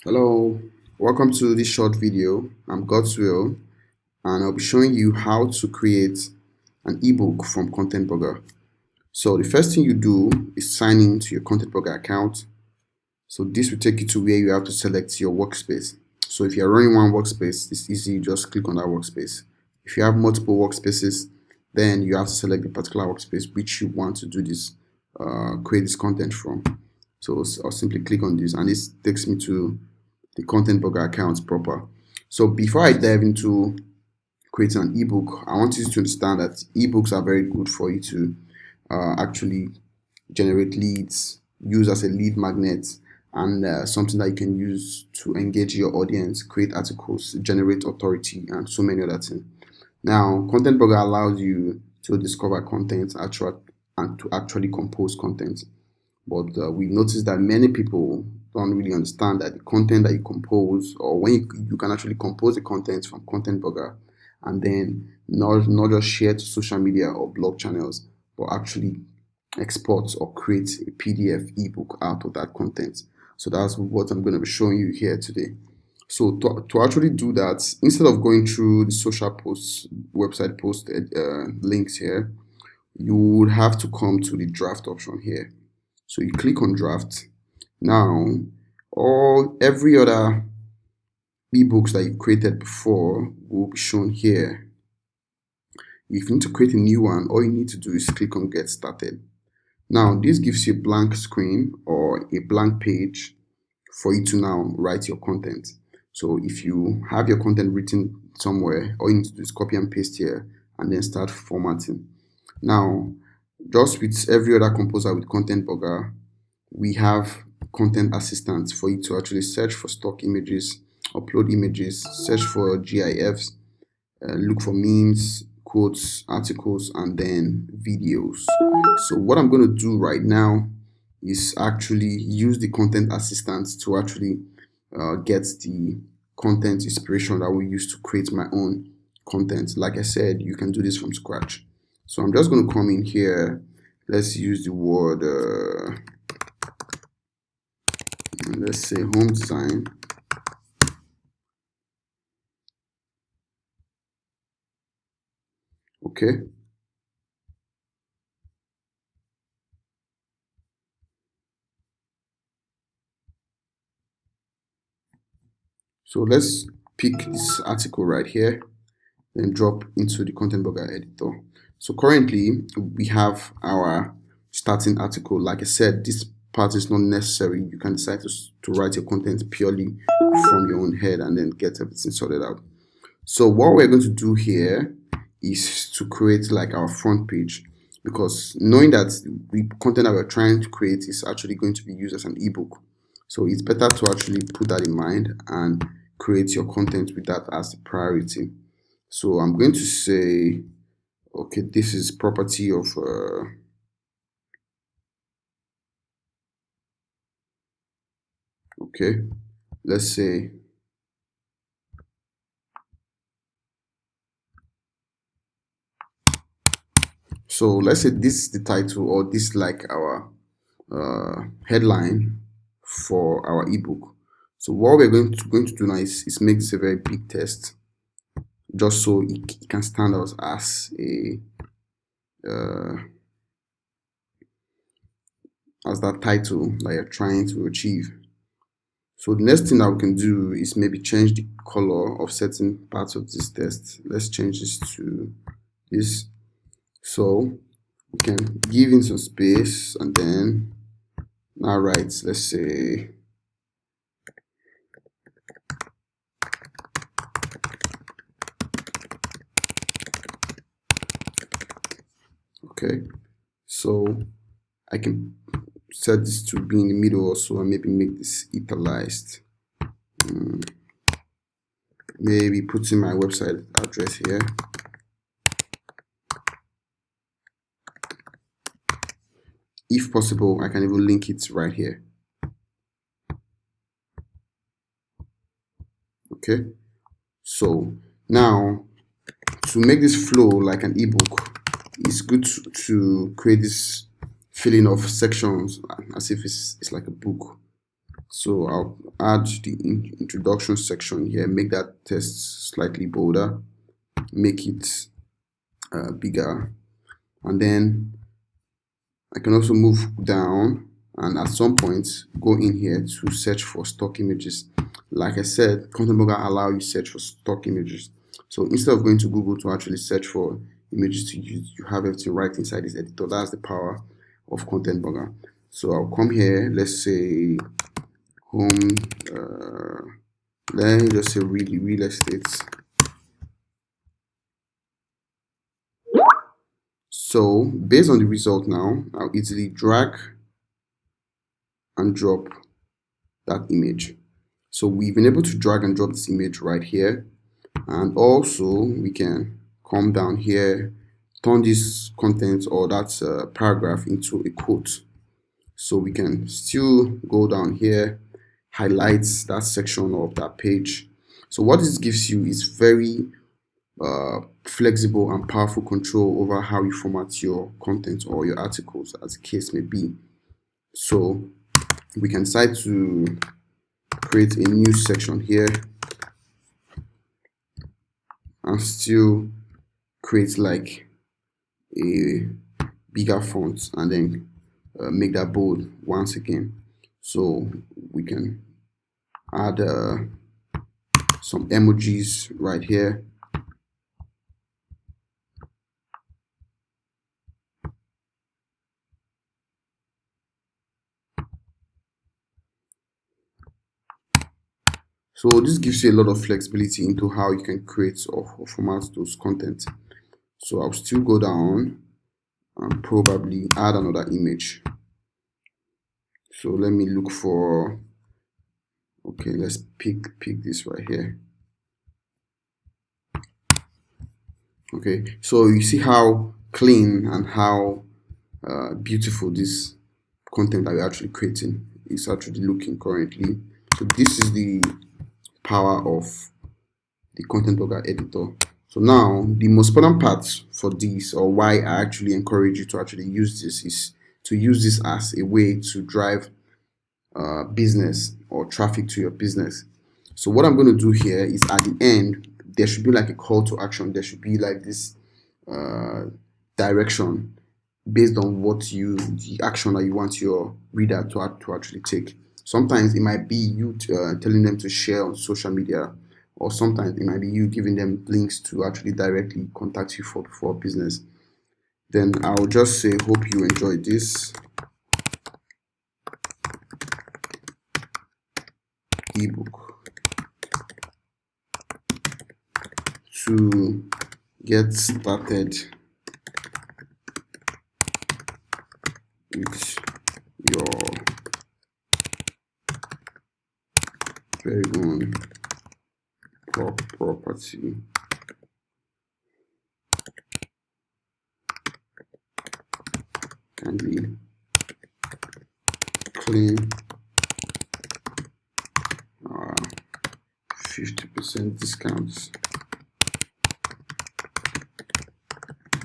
Hello, welcome to this short video. I'm Godswill, and I'll be showing you how to create an ebook from Contentburger. So the first thing you do is sign in to your Contentburger account. So this will take you to where you have to select your workspace. So if you're running one workspace, it's easy, you just click on that workspace. If you have multiple workspaces, then you have to select the particular workspace which you want to do this, create this content from. So I'll simply click on this, and this takes me to the Contentburger account proper. So before I dive into creating an ebook, I want you to understand that ebooks are very good for you to actually generate leads, use as a lead magnet, and something that you can use to engage your audience, create articles, generate authority, and so many other things. Now, Contentburger allows you to discover content and to actually compose content. But we noticed that many people don't really understand that the content that you compose, or when you can actually compose the content from Contentburger and then not just share to social media or blog channels, but actually export or create a PDF ebook out of that content. So that's what I'm going to be showing you here today. So to actually do that, instead of going through the social posts, website post links here, you would have to come to the draft option here. So you click on draft. Now, every other ebooks that you've created before will be shown here. If you need to create a new one, all you need to do is click on get started. Now, this gives you a blank screen or a blank page for you to now write your content. So if you have your content written somewhere, all you need to do is copy and paste here and then start formatting. Now, just with every other composer with Contentburger, we have content assistants for you to actually search for stock images, upload images, search for GIFs, look for memes, quotes, articles, and then videos. So what I'm going to do right now is actually use the content assistants to actually get the content inspiration that we use to create my own content. Like I said, you can do this from scratch. So I'm just going to come in here. Let's use the word, let's say home design. Okay. So let's pick this article right here, then drop into the Contentburger editor. So currently we have our starting article. Like I said, this part is not necessary. You can decide to write your content purely from your own head and then get everything sorted out. So what we're going to do here is to create like our front page, because knowing that the content that we're trying to create is actually going to be used as an ebook. So it's better to actually put that in mind and create your content with that as the priority. So I'm going to say, okay, this is property of okay, let's say let's say this is the title, or this like our headline for our ebook. So what we're going to do now is make this a very big text, just so it can stand out as that title that you're trying to achieve. So the next thing that we can do is maybe change the color of certain parts of this text. Let's change this to this. So we can give in some space and then now write, let's say, okay. So I can set this to be in the middle also, and maybe make this italicized. Maybe put in my website address here. If possible, I can even link it right here. Okay. So now, to make this flow like an ebook, it's good to create this feeling of sections as if it's like a book. So I'll add the introduction section here, make that text slightly bolder, make it bigger, and then I can also move down and at some point go in here to search for stock images. Like I said, Contentburger allow you search for stock images. So instead of going to Google to actually search for images to use, you have everything right inside this editor. That's the power of Contentburger. So I'll come here, let's say home, let me just say real estate. So based on the result now, I'll easily drag and drop that image. So we've been able to drag and drop this image right here, and also we can come down here, turn this content or that paragraph into a quote. So we can still go down here, highlight that section of that page. So what this gives you is very flexible and powerful control over how you format your content or your articles, as the case may be. So we can decide to create a new section here and still create like a bigger font and then make that bold once again. So we can add some emojis right here. So this gives you a lot of flexibility into how you can create or format those content. So I'll still go down and probably add another image. So let me look for, okay, let's pick this right here. Okay, so you see how clean and how beautiful this content that we're actually creating is actually looking currently. So this is the power of the Contentburger editor. So now the most important part for this, or why I actually encourage you to actually use this, is to use this as a way to drive business or traffic to your business. So what I'm going to do here is at the end, there should be like a call to action. There should be like this direction based on the action that you want your reader to actually take. Sometimes it might be you telling them to share on social media, or sometimes it might be you giving them links to actually directly contact you for business. Then I'll just say, hope you enjoyed this ebook to get started with your very own property. Can be clean 50% discounts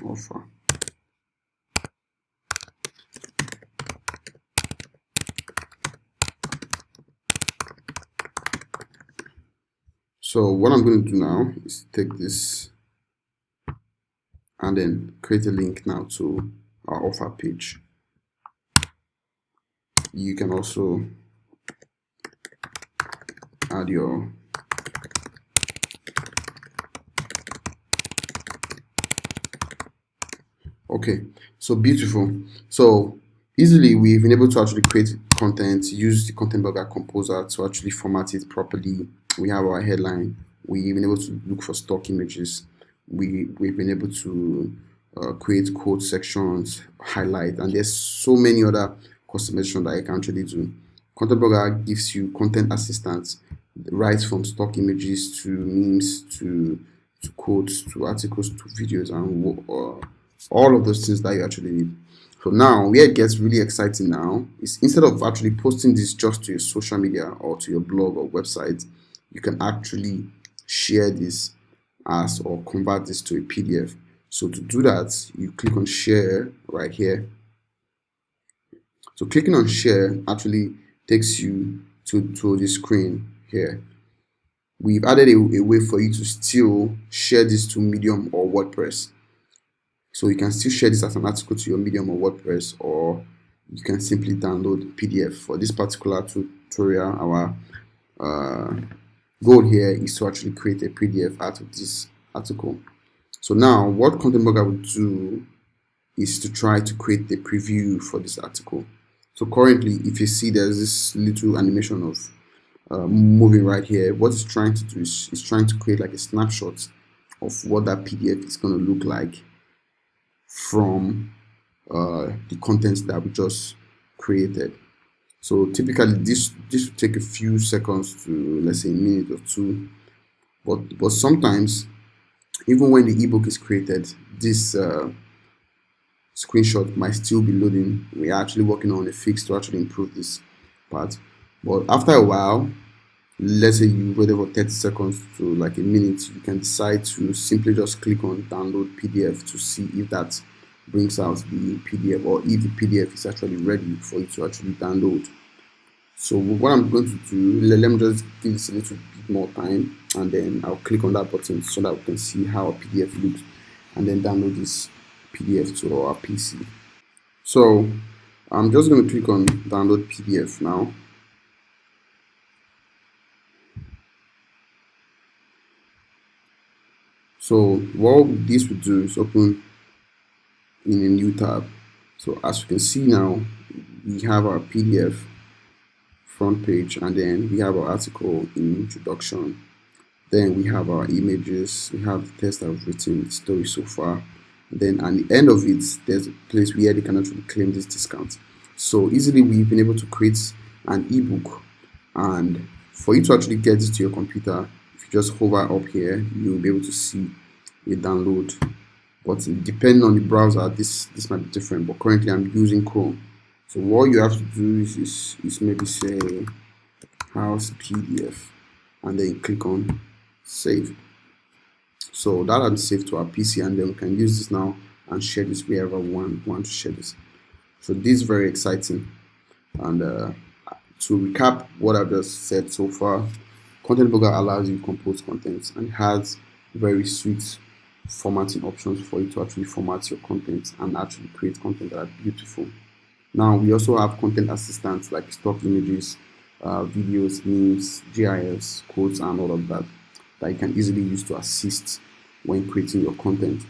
offer. So what I'm going to do now is take this and then create a link now to our offer page. You can also add your okay, so beautiful. So easily we've been able to actually create content, use the Contentburger composer to actually format it properly. We have our headline. We've been able to look for stock images. We've been able to create code sections, highlight, and there's so many other customization that you can actually do. Contentburger gives you content assistance, right from stock images to memes to quotes to articles to videos and all of those things that you actually need. So now where it gets really exciting now is instead of actually posting this just to your social media or to your blog or website, you can actually share this as or convert this to a PDF. So to do that, you click on share right here. So clicking on share actually takes you to the screen here. We've added a way for you to still share this to Medium or WordPress. So you can still share this as an article to your Medium or WordPress, or you can simply download PDF. For this particular tutorial, our goal here is to actually create a PDF out of this article. So now what Contentburger will do is to try to create the preview for this article. So currently, if you see, there's this little animation of moving right here. What it's trying to do is it's trying to create like a snapshot of what that PDF is going to look like from the contents that we just created. So typically this will take a few seconds to, let's say, a minute or two, but sometimes even when the ebook is created, this screenshot might still be loading. We are actually working on a fix to actually improve this part, but after a while, let's say you wait for 30 seconds to like a minute, you can decide to simply just click on download PDF to see if that brings out the PDF, or if the PDF is actually ready for you to actually download. So what I'm going to do, let me just give this a little bit more time, and then I'll click on that button so that we can see how a PDF looks, and then download this PDF to our PC. So I'm just going to click on download PDF now. So what this will do is open in a new tab. So as you can see now, we have our PDF front page, and then we have our article in introduction, then we have our images, we have the text I've written, the story so far, and then at the end of it, there's a place where they can actually claim this discount. So easily we've been able to create an ebook, and for you to actually get this to your computer, if you just hover up here, you'll be able to see a download. But depending on the browser, this might be different, but currently I'm using Chrome. So what you have to do is maybe say house PDF, and then click on save. So that has saved to our PC, and then we can use this now and share this wherever we want to share this. So this is very exciting. And to recap what I've just said so far, Contentburger allows you to compose content and has very sweet formatting options for you to actually format your content and actually create content that are beautiful. Now we also have content assistants like stock images, videos, memes, GIFs, quotes, and all of that you can easily use to assist when creating your content.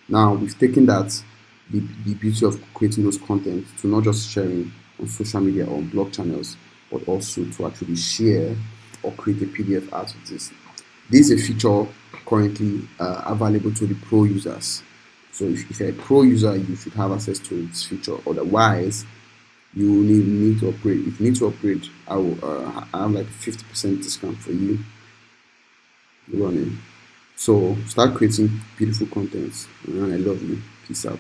Now we've taken that, the beauty of creating those content, to not just sharing on social media or blog channels, but also to actually share or create a PDF out of this. This is a feature currently available to the pro users. So if you're a pro user, you should have access to this feature. Otherwise, you need to upgrade. If you need to upgrade, I have like 50% discount for you running. So start creating beautiful content, and I love you. Peace out.